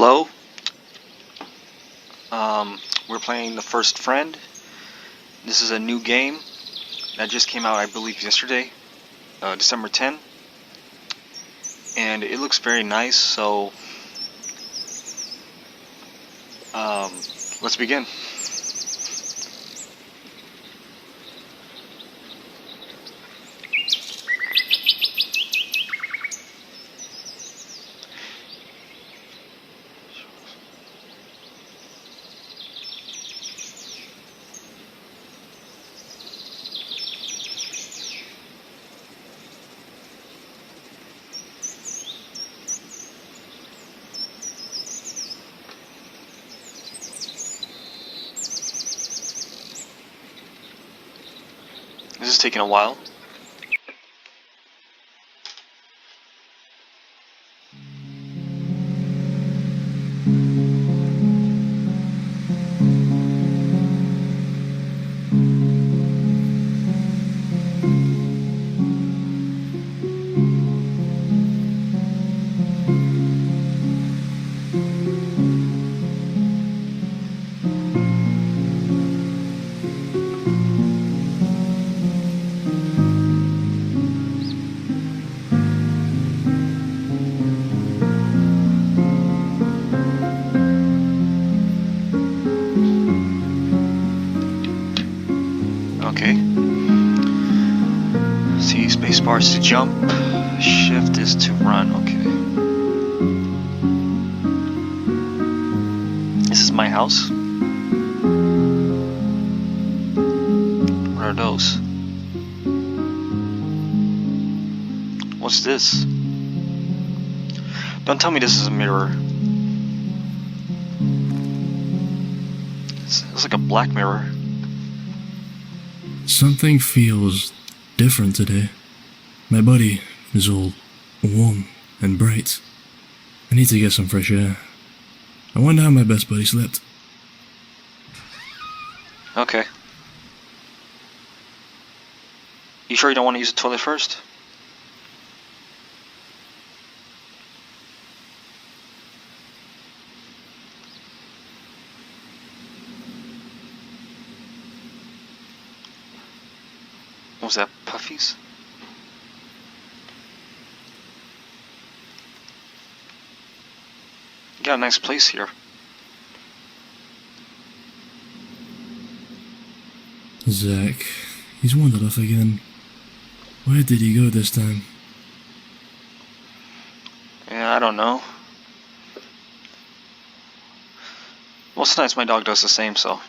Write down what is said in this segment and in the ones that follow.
Hello. We're playing The First Friend. This is a new game that just came out, I believe, yesterday, December 10. And it looks very nice, so let's begin. This is taking a while. Okay. See, spacebar is to jump, shift is to run. Okay. This is my house. What are those? What's this? Don't tell me this is a mirror. It's like a black mirror. Something feels different today. My body is all warm and bright. I need to get some fresh air. I wonder how my best buddy slept. Okay. You sure you don't want to use the toilet first? What was that? Puffies? You got a nice place here. Zack, he's wandered off again. Where did he go this time? Yeah, I don't know. Most nights my dog does the same, so.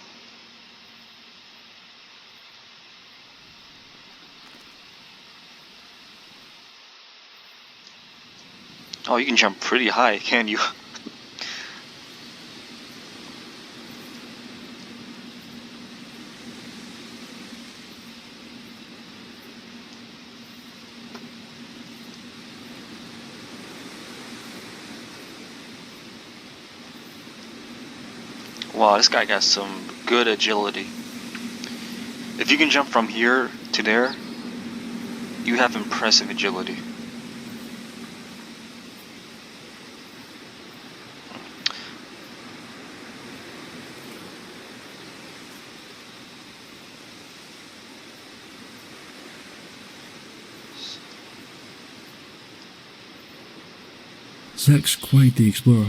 Oh, you can jump pretty high, can you? Wow, this guy got some good agility. If you can jump from here to there, you have impressive agility. Zack's quite the explorer.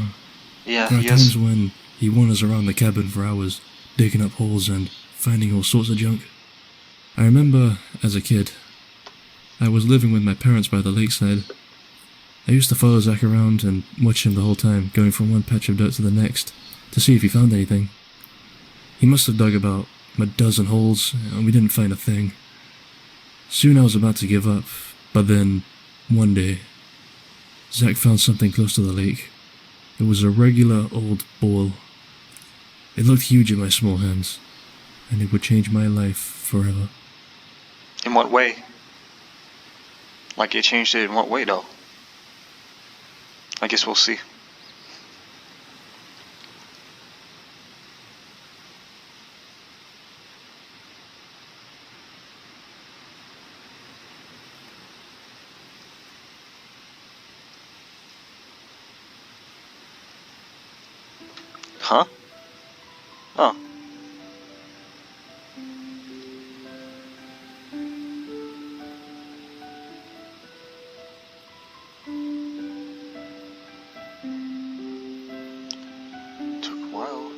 Yeah, There are he is. times when he wanders around the cabin for hours, digging up holes and finding all sorts of junk. I remember, as a kid, I was living with my parents by the lakeside. I used to follow Zack around and watch him the whole time, going from one patch of dirt to the next, to see if he found anything. He must have dug about a dozen holes, and we didn't find a thing. Soon I was about to give up, but then, one day, Zack found something close to the lake. It was a regular old ball. It looked huge in my small hands, and it would change my life forever. In what way? Like it changed it in what way, though? I guess we'll see. Huh? Oh. Took a while.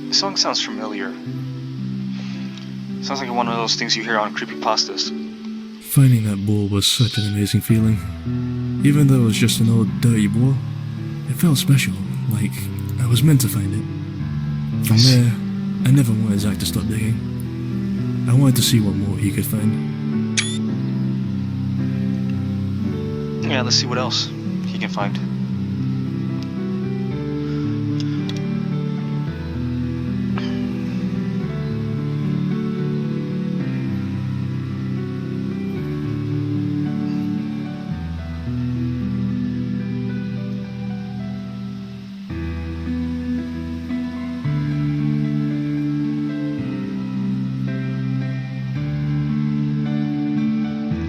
The song sounds familiar. Sounds like one of those things you hear on creepypastas. Finding that ball was such an amazing feeling. Even though it was just an old dirty ball, it felt special, like I was meant to find it. From there, I never wanted Zack to stop digging. I wanted to see what more he could find. Yeah, let's see what else he can find.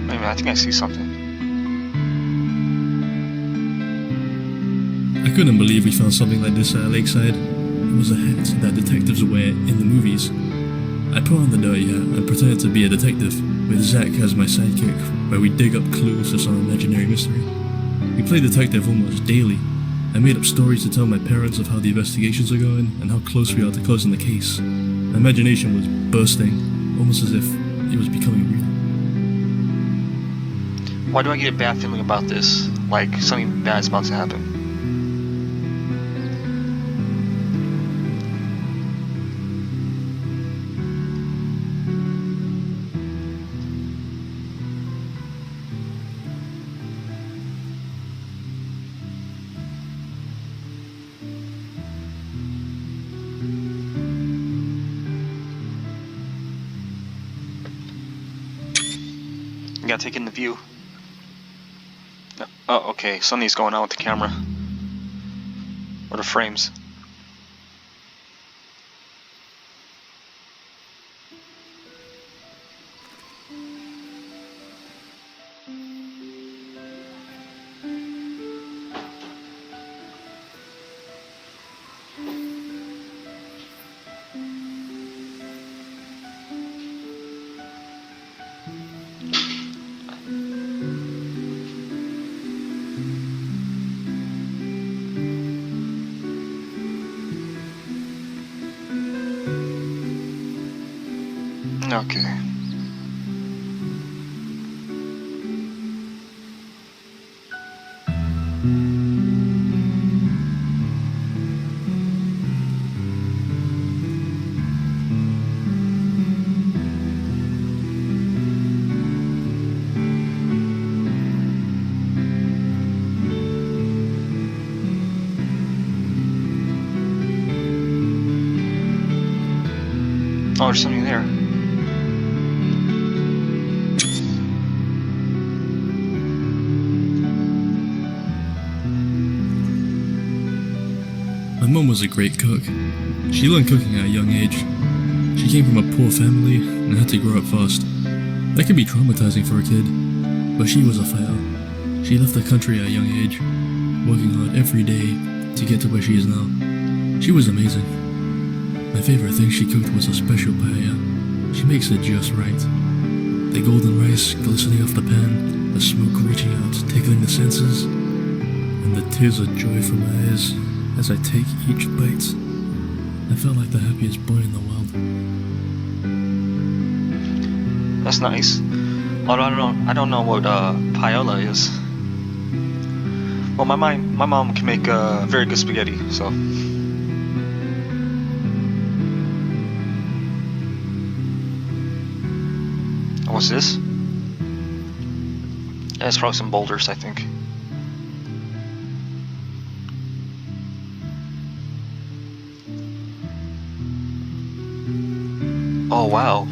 Wait a minute, I think I see something. I couldn't believe we found something like this at a lakeside. It was a hat that detectives wear in the movies. I put on the dirty hat and pretended to be a detective, with Zack as my sidekick, where we dig up clues to some imaginary mystery. We play detective almost daily. I made up stories to tell my parents of how the investigations are going and how close we are to closing the case. My imagination was bursting, almost as if it was becoming real. Why do I get a bad feeling about this? Like something bad's about to happen. You gotta take in the view. Oh, okay, something's going on with the camera. Or the frames. Okay. Oh, there's something there. My mum was a great cook. She learned cooking at a young age. She came from a poor family and had to grow up fast. That could be traumatizing for a kid, but she was a fighter. She left the country at a young age, working hard every day to get to where she is now. She was amazing. My favorite thing she cooked was a special paella. She makes it just right. The golden rice glistening off the pan, the smoke reaching out, tickling the senses, and the tears of joy from my eyes as I take each bite. I felt like the happiest boy in the world. That's nice. Although I don't know what paella is. Well, my mom can make very good spaghetti, so. What's this? Yeah, it's probably some boulders, I think. Oh, wow.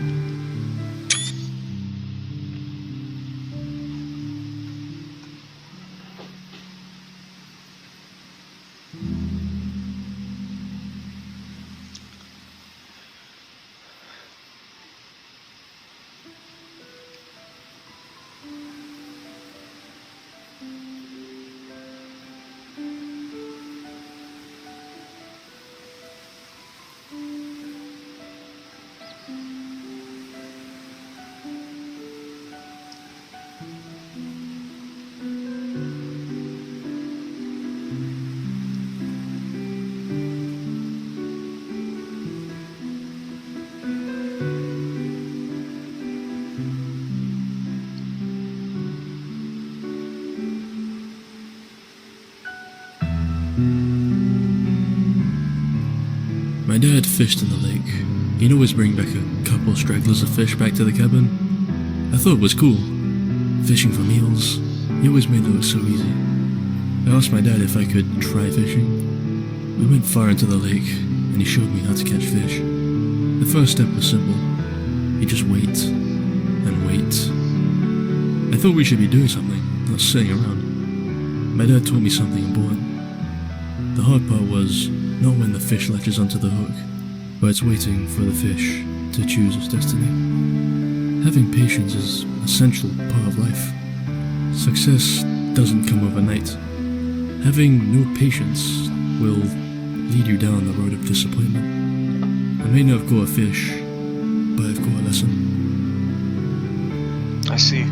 My dad fished in the lake. He'd always bring back a couple stragglers of fish back to the cabin. I thought it was cool. Fishing for meals. He always made it look so easy. I asked my dad if I could try fishing. We went far into the lake, and he showed me how to catch fish. The first step was simple. You just wait, and wait. I thought we should be doing something, not sitting around. My dad taught me something important. The hard part was not when the fish latches onto the hook, but it's waiting for the fish to choose its destiny. Having patience is an essential part of life. Success doesn't come overnight. Having no patience will lead you down the road of disappointment. I may not have caught a fish, but I've caught a lesson. I see.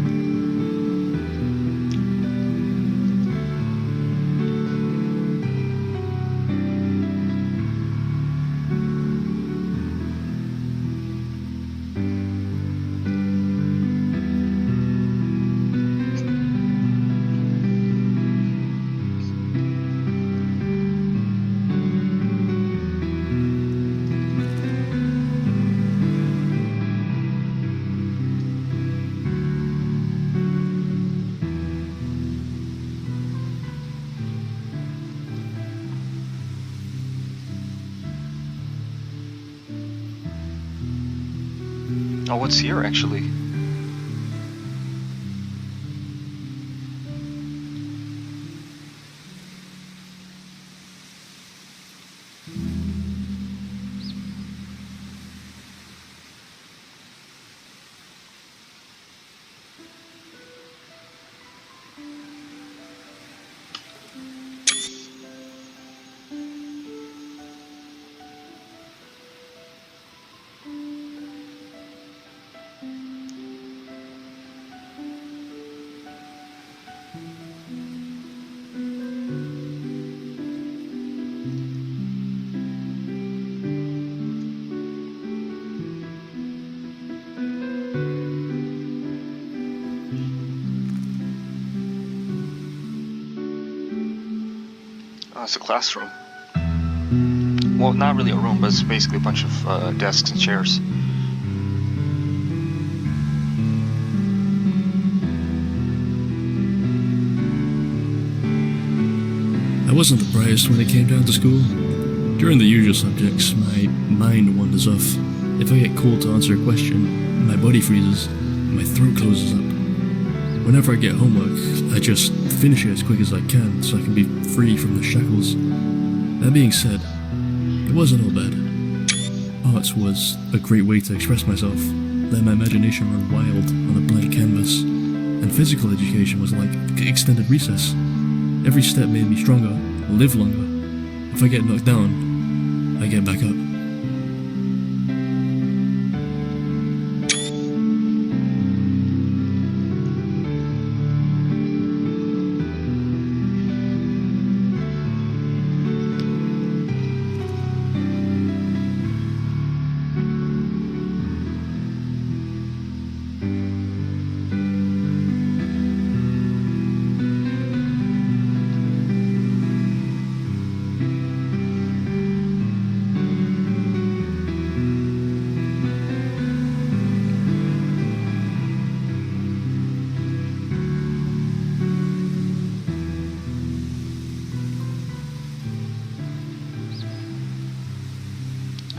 Oh, what's here actually? Oh, it's a classroom. Well, not really a room, but it's basically a bunch of desks and chairs. I wasn't the brightest when it came down to school. During the usual subjects, my mind wanders off. If I get called to answer a question, my body freezes, and my throat closes up. Whenever I get homework, I just finish it as quick as I can so I can be free from the shackles. That being said, it wasn't all bad. Arts was a great way to express myself, let my imagination run wild on a blank canvas, and physical education was like extended recess. Every step made me stronger, live longer. If I get knocked down, I get back up.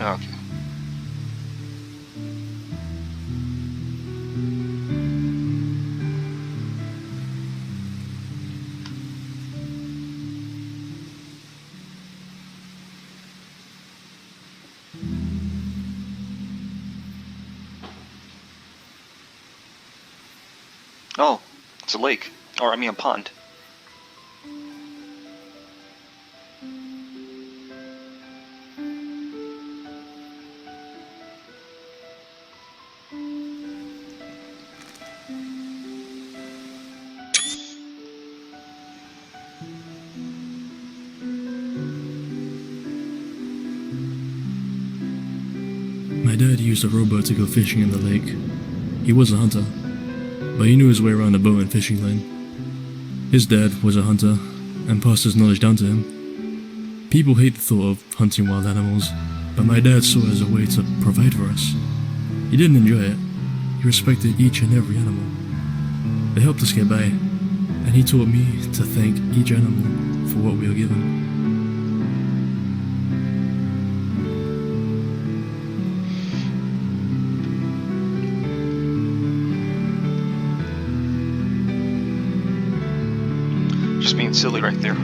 Okay. Oh, it's a lake. Or, I mean, a pond. My dad used a rowboat to go fishing in the lake. He was a hunter, but he knew his way around a boat and fishing line. His dad was a hunter, and passed his knowledge down to him. People hate the thought of hunting wild animals, but my dad saw it as a way to provide for us. He didn't enjoy it. He respected each and every animal. They helped us get by, and he taught me to thank each animal for what we are given. Just being silly right there.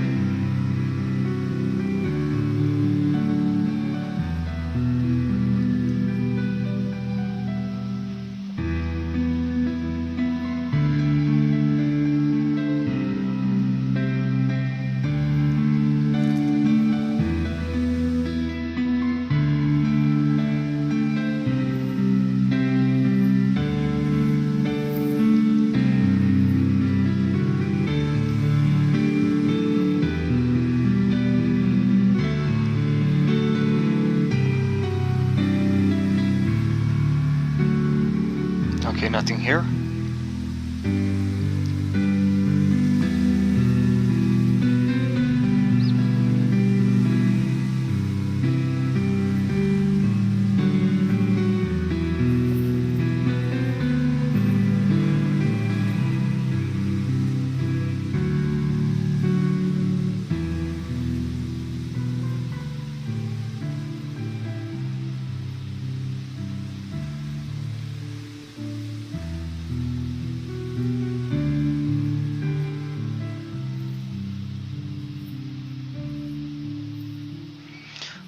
Okay, nothing here.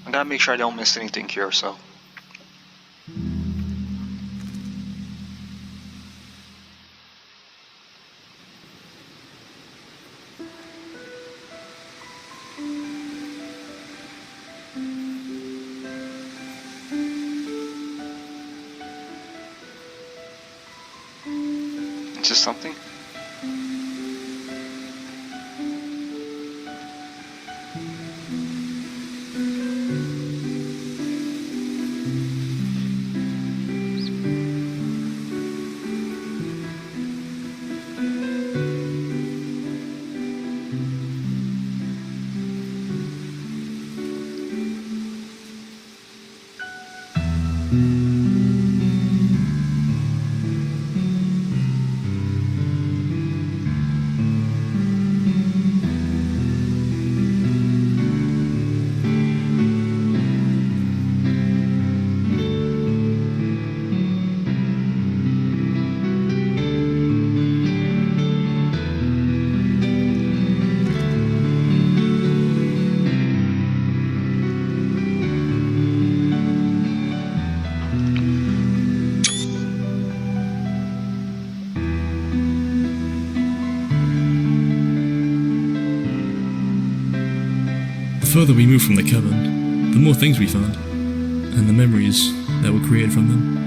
I gotta make sure I don't miss anything here, so. It's just something. The further we moved from the cabin, the more things we found, and the memories that were created from them.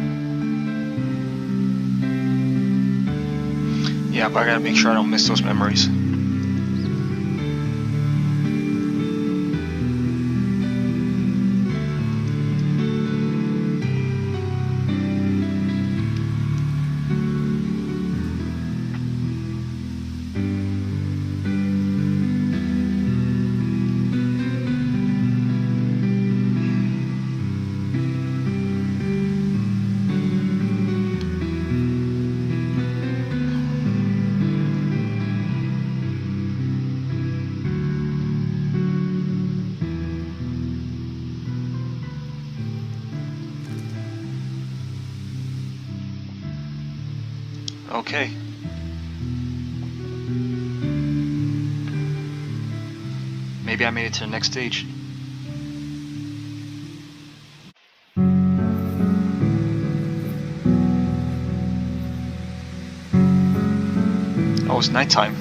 Yeah, but I gotta make sure I don't miss those memories. Okay. Maybe I made it to the next stage. Oh, it's nighttime.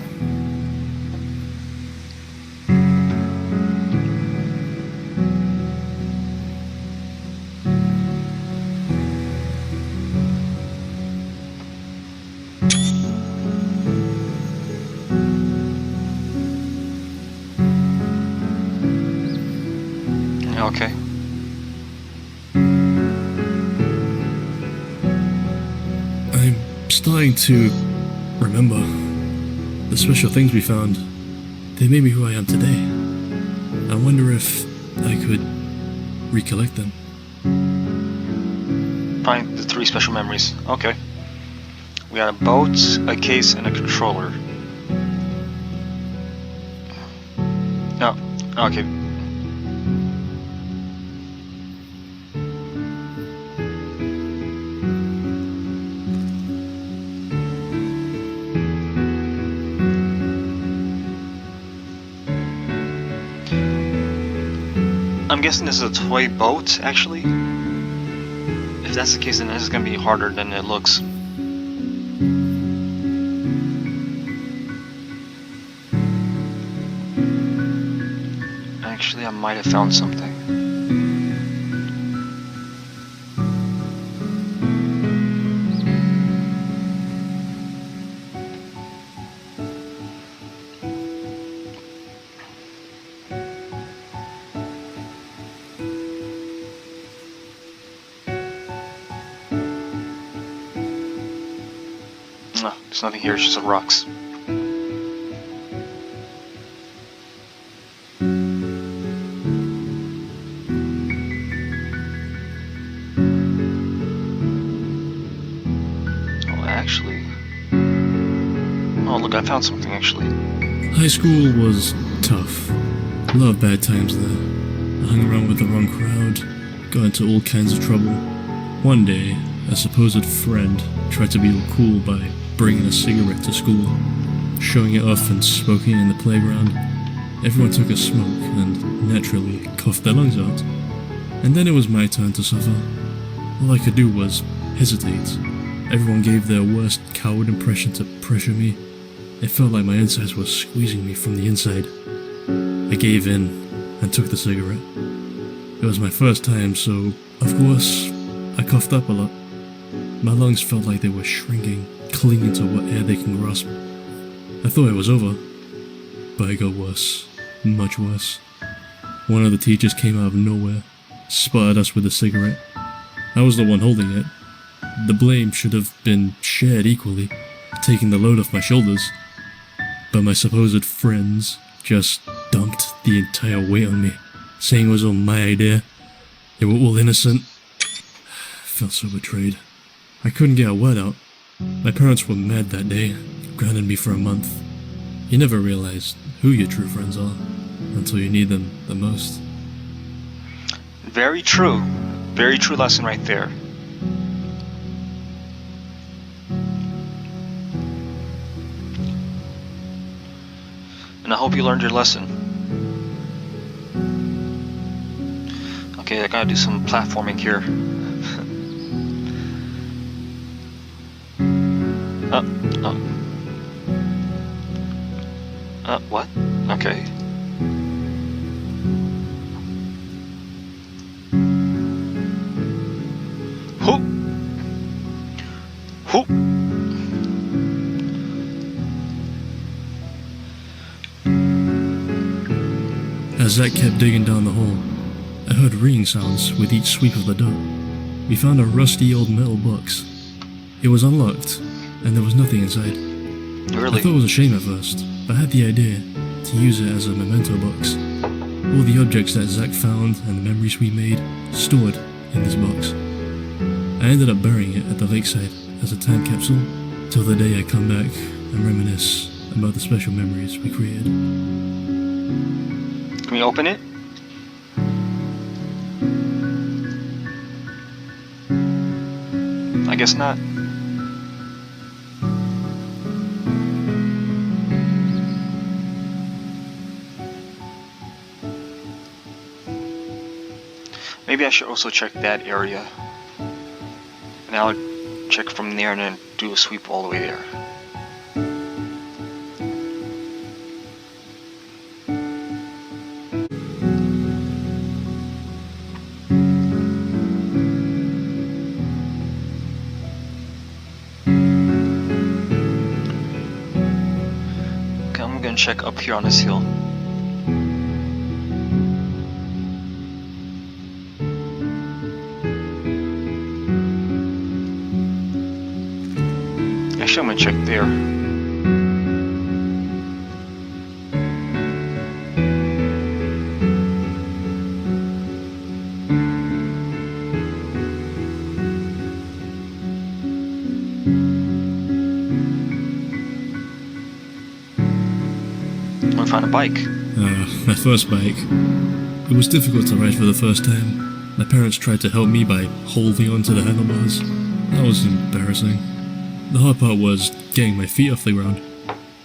Okay. I'm starting to remember the special things we found. They made me who I am today. I wonder if could recollect them. Find the 3 special memories. Okay. We got a boat, a case, and a controller. No. Okay. I'm guessing this is a toy boat, actually. If that's the case, then this is going to be harder than it looks. Actually, I might have found something. No, there's nothing here, it's just some rocks. Oh, look, I found something actually. High school was tough. Loved bad times there. I hung around with the wrong crowd, got into all kinds of trouble. One day, a supposed friend tried to be all cool by bringing a cigarette to school, showing it off and smoking in the playground. Everyone took a smoke and naturally coughed their lungs out. And then it was my turn to suffer. All I could do was hesitate. Everyone gave their worst coward impression to pressure me. It felt like my insides were squeezing me from the inside. I gave in and took the cigarette. It was my first time, so of course I coughed up a lot. My lungs felt like they were shrinking, clinging to what air they can grasp. I thought it was over, but it got worse, much worse. One of the teachers came out of nowhere, spotted us with a cigarette. I was the one holding it. The blame should have been shared equally, taking the load off my shoulders. But my supposed friends just dumped the entire weight on me, saying it was all my idea. They were all innocent. I felt so betrayed. I couldn't get a word out. My parents were mad that day, grounded me for a month. You never realize who your true friends are until you need them the most. Very true. Very true lesson right there. And I hope you learned your lesson. Okay, I gotta do some platforming here. What? Okay. Whoop! Whoop! As Zack kept digging down the hole, I heard ringing sounds with each sweep of the dot. We found a rusty old metal box. It was unlocked, and there was nothing inside. Really? I thought it was a shame at first, but I had the idea to use it as a memento box. All the objects that Zack found and the memories we made stored in this box. I ended up burying it at the lakeside as a time capsule till the day I come back and reminisce about the special memories we created. Can we open it? I guess not. Maybe I should also check that area. And I'll check from there and then do a sweep all the way there. Okay, I'm gonna check up here on this hill. Actually, I'm gonna check there. find a bike? My first bike. It was difficult to ride for the first time. My parents tried to help me by holding onto the handlebars. That was embarrassing. The hard part was getting my feet off the ground.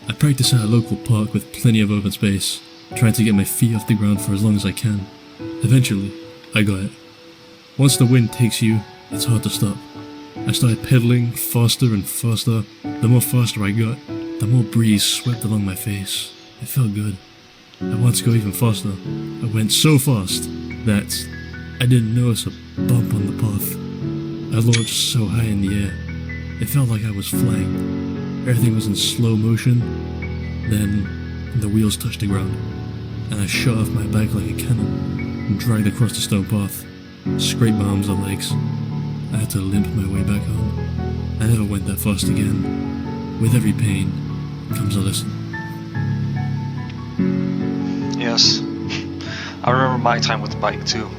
I practiced at a local park with plenty of open space, trying to get my feet off the ground for as long as I can. Eventually, I got it. Once the wind takes you, it's hard to stop. I started pedaling faster and faster. The more faster I got, the more breeze swept along my face. It felt good. I wanted to go even faster. I went so fast that I didn't notice a bump on the path. I launched so high in the air. It felt like I was flying. Everything was in slow motion. Then the wheels touched the ground, and I shot off my bike like a cannon and dragged across the stone path, scraped my arms and legs. I had to limp my way back home. I never went that fast again. With every pain comes a lesson. Yes. I remember my time with the bike too.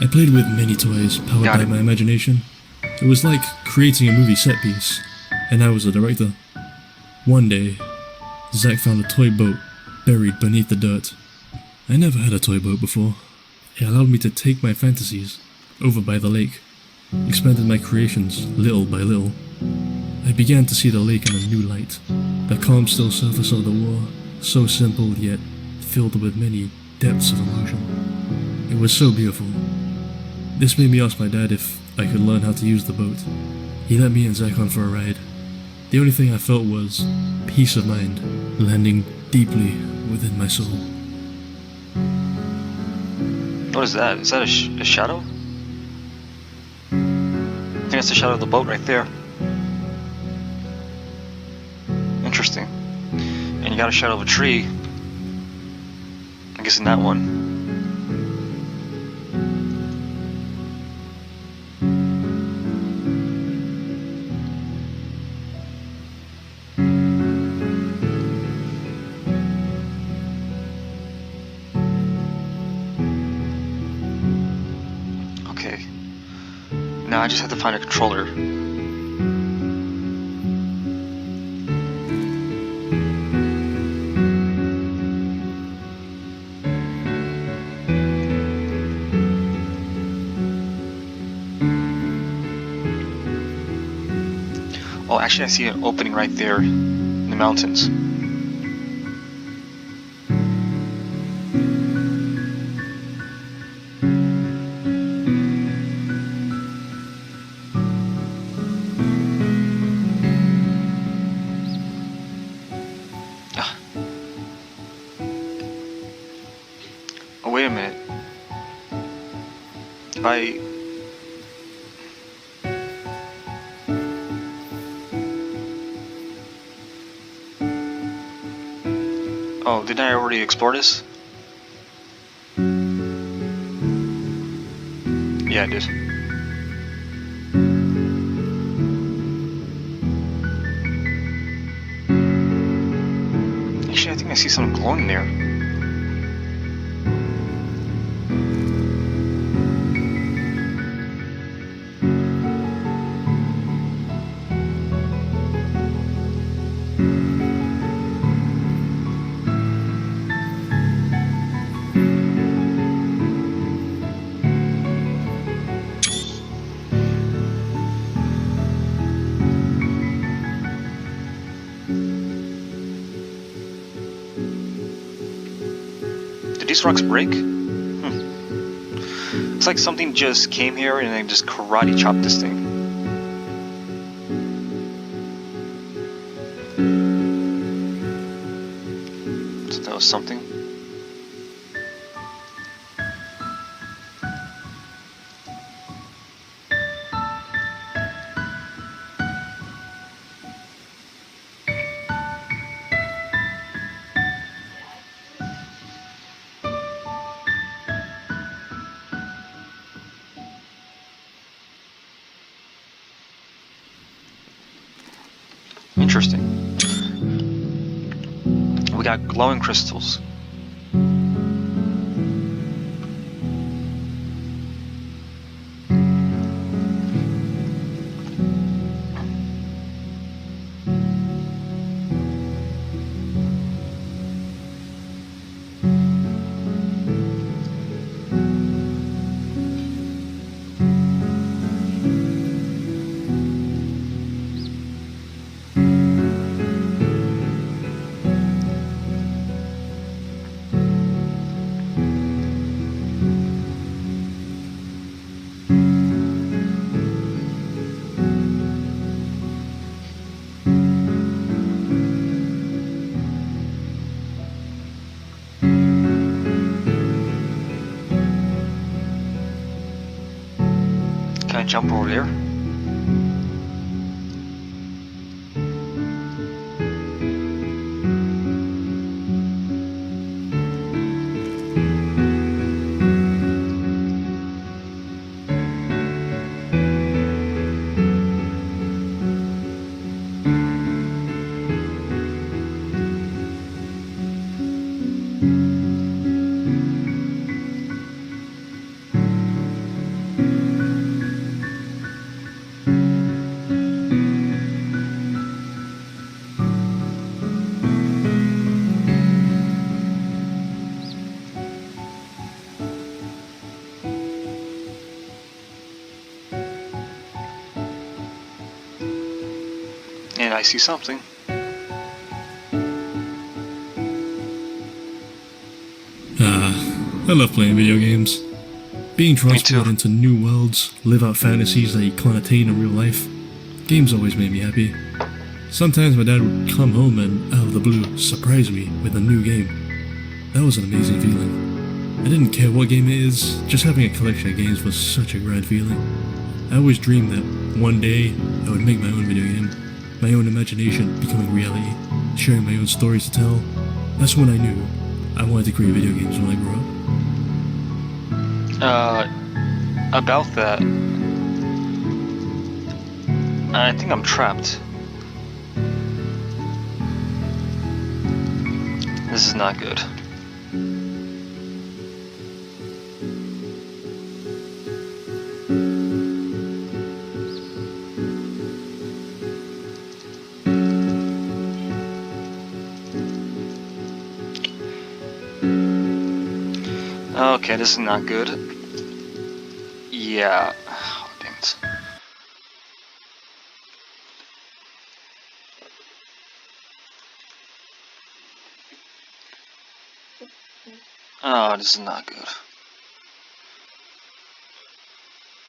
I played with many toys powered by my imagination. It was like creating a movie set piece, and I was the director. One day, Zack found a toy boat buried beneath the dirt. I never had a toy boat before. It allowed me to take my fantasies over by the lake, expanded my creations little by little. I began to see the lake in a new light, the calm still surface of the water, so simple yet filled with many depths of emotion. It was so beautiful. This made me ask my dad if I could learn how to use the boat. He let me and Zack on for a ride. The only thing I felt was peace of mind, landing deeply within my soul. What is that? Is that a shadow? I think that's the shadow of the boat right there. Interesting. And you got a shadow of a tree. I guess in that one. Okay. Now I just have to find a controller. Oh, actually I see an opening right there in the mountains. Oh, wait a minute. If Oh, didn't I already explore this? Yeah, I did. Actually, I think I see something glowing there. Did these rocks break? It's like something just came here and then just karate chopped this thing. So that was something. Interesting. We got glowing crystals. Can I jump over there? And I see something. I love playing video games. Being Me too. transported into new worlds, live out fantasies that you can't attain in real life. Games always made me happy. Sometimes my dad would come home and, out of the blue, surprise me with a new game. That was an amazing feeling. I didn't care what game it is, just having a collection of games was such a grand feeling. I always dreamed that one day I would make my own video game, my own imagination becoming reality, sharing my own stories to tell. That's when I knew I wanted to create video games when I grew up. About that, I think I'm trapped. This is not good. Okay, this is not good. Yeah. Oh, damn it. Oh, this is not good.